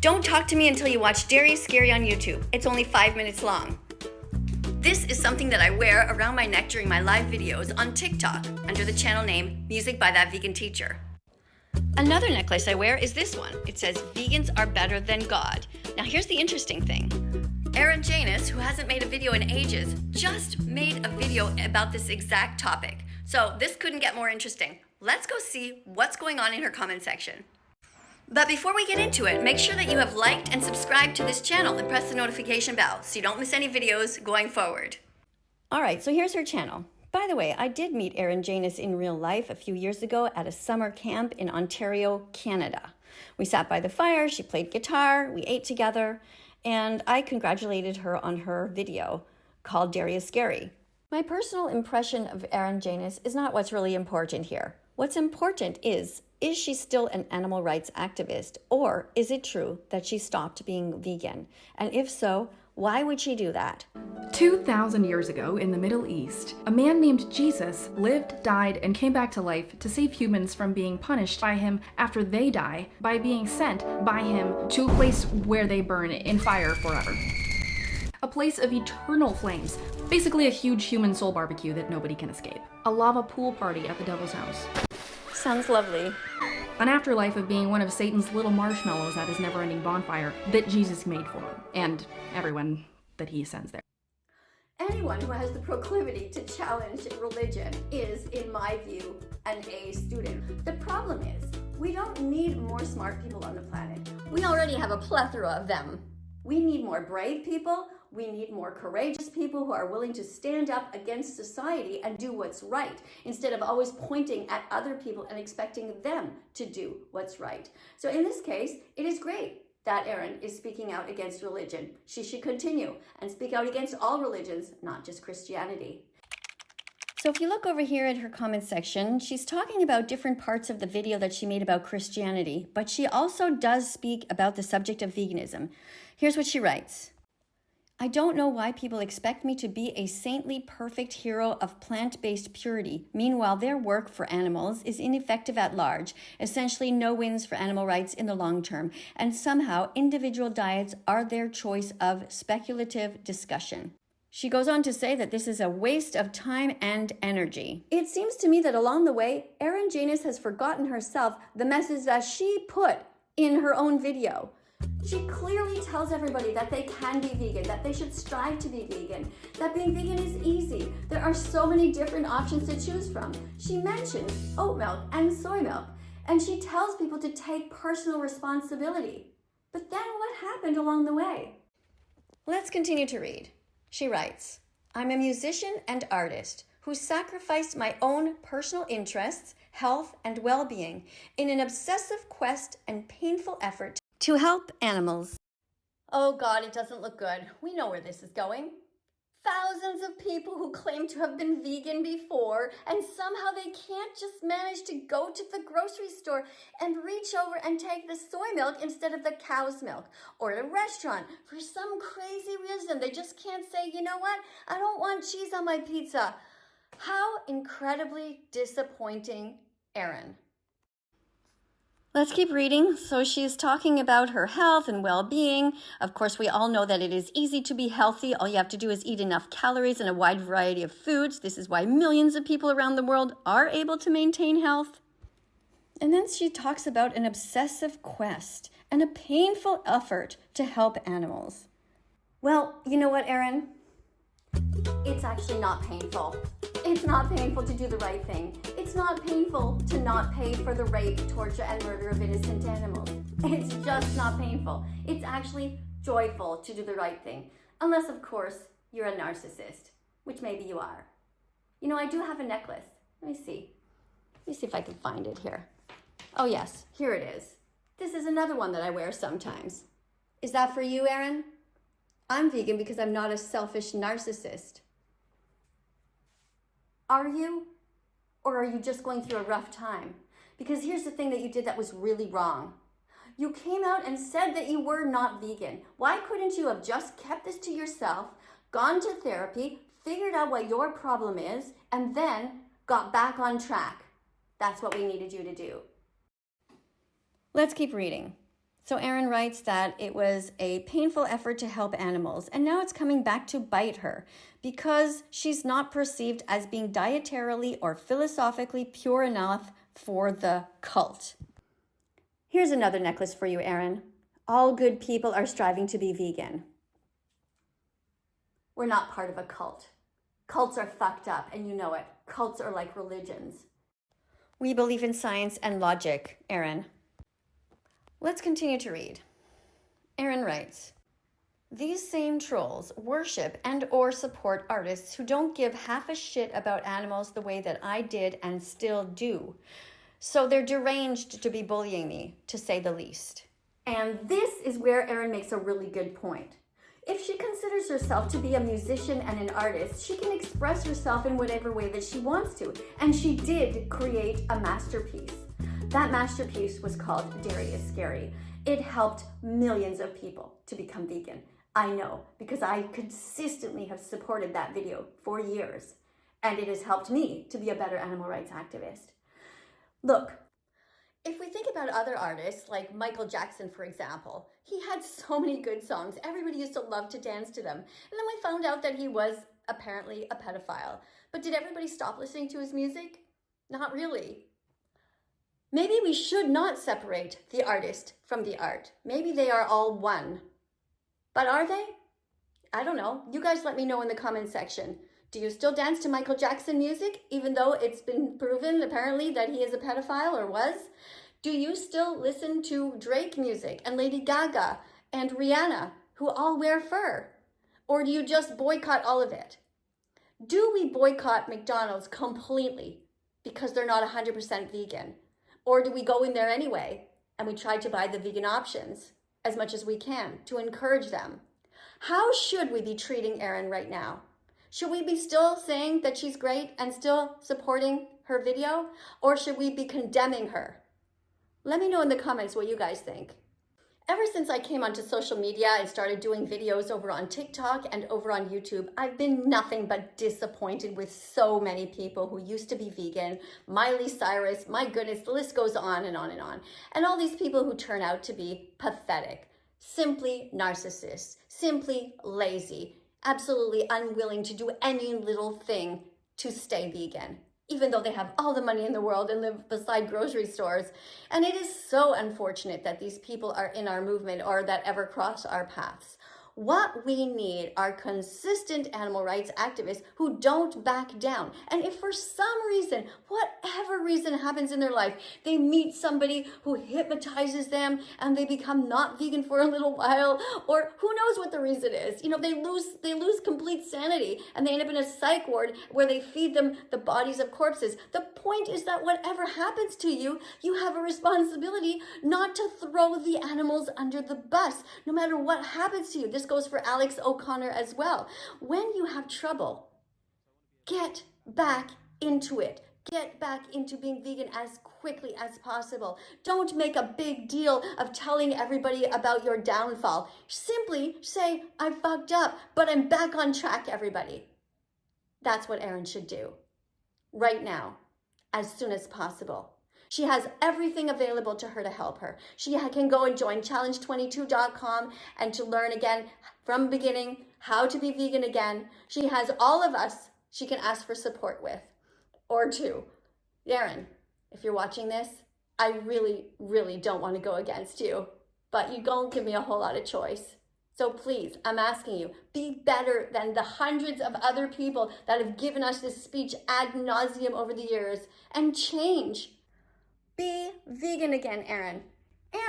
Don't talk to me until you watch Dairy Scary on YouTube. It's only 5 minutes long. This is something that I wear around my neck during my live videos on TikTok under the channel name Music by That Vegan Teacher. Another necklace I wear is this one. It says, "Vegans are better than God." Now here's the interesting thing. Erin Janus, who hasn't made a video in ages, just made a video about this exact topic. So this couldn't get more interesting. Let's go see what's going on in her comment section. But before we get into it, make sure that you have liked and subscribed to this channel and press the notification bell so you don't miss any videos going forward. All right, so here's her channel. By the way, I did meet Erin Janus in real life a few years ago at a summer camp in Ontario, Canada. We sat by the fire, she played guitar, we ate together, and I congratulated her on her video called Dairy is Scary. My personal impression of Erin Janus is not what's really important here. What's important is she still an animal rights activist, or is it true that she stopped being vegan? And if so, why would she do that? 2,000 years ago in the Middle East, a man named Jesus lived, died, and came back to life to save humans from being punished by him after they die by being sent by him to a place where they burn in fire forever. A place of eternal flames. Basically a huge human soul barbecue that nobody can escape. A lava pool party at the devil's house. Sounds lovely. An afterlife of being one of Satan's little marshmallows at his never-ending bonfire that Jesus made for him, and everyone that he sends there. Anyone who has the proclivity to challenge religion is, in my view, an A student. The problem is, we don't need more smart people on the planet. We already have a plethora of them. We need more brave people. We need more courageous people who are willing to stand up against society and do what's right, instead of always pointing at other people and expecting them to do what's right. So in this case, it is great that Erin is speaking out against religion. She should continue and speak out against all religions, not just Christianity. So if you look over here at her comment section, she's talking about different parts of the video that she made about Christianity, but she also does speak about the subject of veganism. Here's what she writes. "I don't know why people expect me to be a saintly, perfect hero of plant-based purity. Meanwhile, their work for animals is ineffective at large, essentially no wins for animal rights in the long term, and somehow individual diets are their choice of speculative discussion." She goes on to say that this is a waste of time and energy. It seems to me that along the way, Erin Janus has forgotten herself the message that she put in her own video. She clearly tells everybody that they can be vegan, that they should strive to be vegan, that being vegan is easy. There are so many different options to choose from. She mentions oat milk and soy milk, and she tells people to take personal responsibility. But then what happened along the way? Let's continue to read. She writes, "I'm a musician and artist who sacrificed my own personal interests, health, and well-being in an obsessive quest and painful effort to help animals." Oh God, it doesn't look good. We know where this is going. Thousands of people who claim to have been vegan before, and somehow they can't just manage to go to the grocery store and reach over and take the soy milk instead of the cow's milk, or at a restaurant, for some crazy reason, they just can't say, "You know what? I don't want cheese on my pizza." How incredibly disappointing, Erin. Let's keep reading. So she's talking about her health and well-being. Of course, we all know that it is easy to be healthy. All you have to do is eat enough calories and a wide variety of foods. This is why millions of people around the world are able to maintain health. And then she talks about an obsessive quest and a painful effort to help animals. Well, you know what, Erin? It's actually not painful. It's not painful to do the right thing. It's not painful to not pay for the rape, torture, and murder of innocent animals. It's just not painful. It's actually joyful to do the right thing. Unless, of course, you're a narcissist, which maybe you are. You know, I do have a necklace. Let me see. Let me see if I can find it here. Oh yes, here it is. This is another one that I wear sometimes. Is that for you, Erin? I'm vegan because I'm not a selfish narcissist. Are you? Or are you just going through a rough time? Because here's the thing that you did that was really wrong. You came out and said that you were not vegan. Why couldn't you have just kept this to yourself, gone to therapy, figured out what your problem is, and then got back on track? That's what we needed you to do. Let's keep reading. So Erin writes that it was a painful effort to help animals, and now it's coming back to bite her because she's not perceived as being dietarily or philosophically pure enough for the cult. Here's another necklace for you, Erin. All good people are striving to be vegan. We're not part of a cult. Cults are fucked up, and you know it. Cults are like religions. We believe in science and logic, Erin. Let's continue to read. Erin writes, these same trolls worship and or support artists who don't give half a shit about animals the way that I did and still do. So they're deranged to be bullying me, to say the least. And this is where Erin makes a really good point. If she considers herself to be a musician and an artist, she can express herself in whatever way that she wants to. And she did create a masterpiece. That masterpiece was called Dairy is Scary. It helped millions of people to become vegan. I know, because I consistently have supported that video for years. And it has helped me to be a better animal rights activist. Look, if we think about other artists, like Michael Jackson, for example, he had so many good songs. Everybody used to love to dance to them. And then we found out that he was apparently a pedophile. But did everybody stop listening to his music? Not really. Maybe we should not separate the artist from the art. Maybe they are all one. But are they? I don't know. You guys let me know in the comment section. Do you still dance to Michael Jackson music, even though it's been proven apparently that he is a pedophile or was? Do you still listen to Drake music and Lady Gaga and Rihanna, who all wear fur? Or do you just boycott all of it? Do we boycott McDonald's completely because they're not 100% vegan? Or do we go in there anyway and we try to buy the vegan options as much as we can to encourage them? How should we be treating Erin right now? Should we be still saying that she's great and still supporting her video? Or should we be condemning her? Let me know in the comments what you guys think. Ever since I came onto social media and started doing videos over on TikTok and over on YouTube, I've been nothing but disappointed with so many people who used to be vegan. Miley Cyrus, my goodness, the list goes on and on and on. And all these people who turn out to be pathetic, simply narcissists, simply lazy, absolutely unwilling to do any little thing to stay vegan, even though they have all the money in the world and live beside grocery stores. And it is so unfortunate that these people are in our movement or that ever cross our paths. What we need are consistent animal rights activists who don't back down. And if for some reason, whatever reason happens in their life, they meet somebody who hypnotizes them and they become not vegan for a little while, or who knows what the reason is. You know, they lose complete sanity and they end up in a psych ward where they feed them the bodies of corpses. The point is that whatever happens to you, you have a responsibility not to throw the animals under the bus, no matter what happens to you. This goes for Alex O'Connor as well. When you have trouble, get back into it. Get back into being vegan as quickly as possible. Don't make a big deal of telling everybody about your downfall. Simply say, I fucked up, but I'm back on track, everybody. That's what Erin should do right now, as soon as possible. She has everything available to her to help her. She can go and join challenge22.com and to learn again from beginning how to be vegan again. She has all of us she can ask for support with, or to. Erin, if you're watching this, I really, really don't want to go against you, but you don't give me a whole lot of choice. So please, I'm asking you, be better than the hundreds of other people that have given us this speech ad nauseum over the years, and change. Be vegan again, Erin.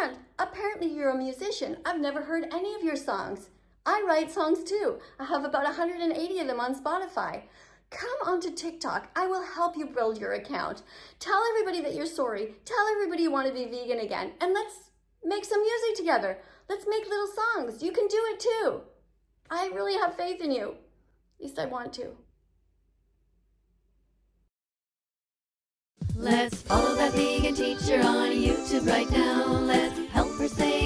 And apparently you're a musician. I've never heard any of your songs. I write songs too. I have about 180 of them on Spotify. Come onto TikTok. I will help you build your account. Tell everybody that you're sorry. Tell everybody you want to be vegan again. And let's make some music together. Let's make little songs. You can do it too. I really have faith in you. At least I want to. Let's follow that vegan teacher on YouTube right now. Let's help her say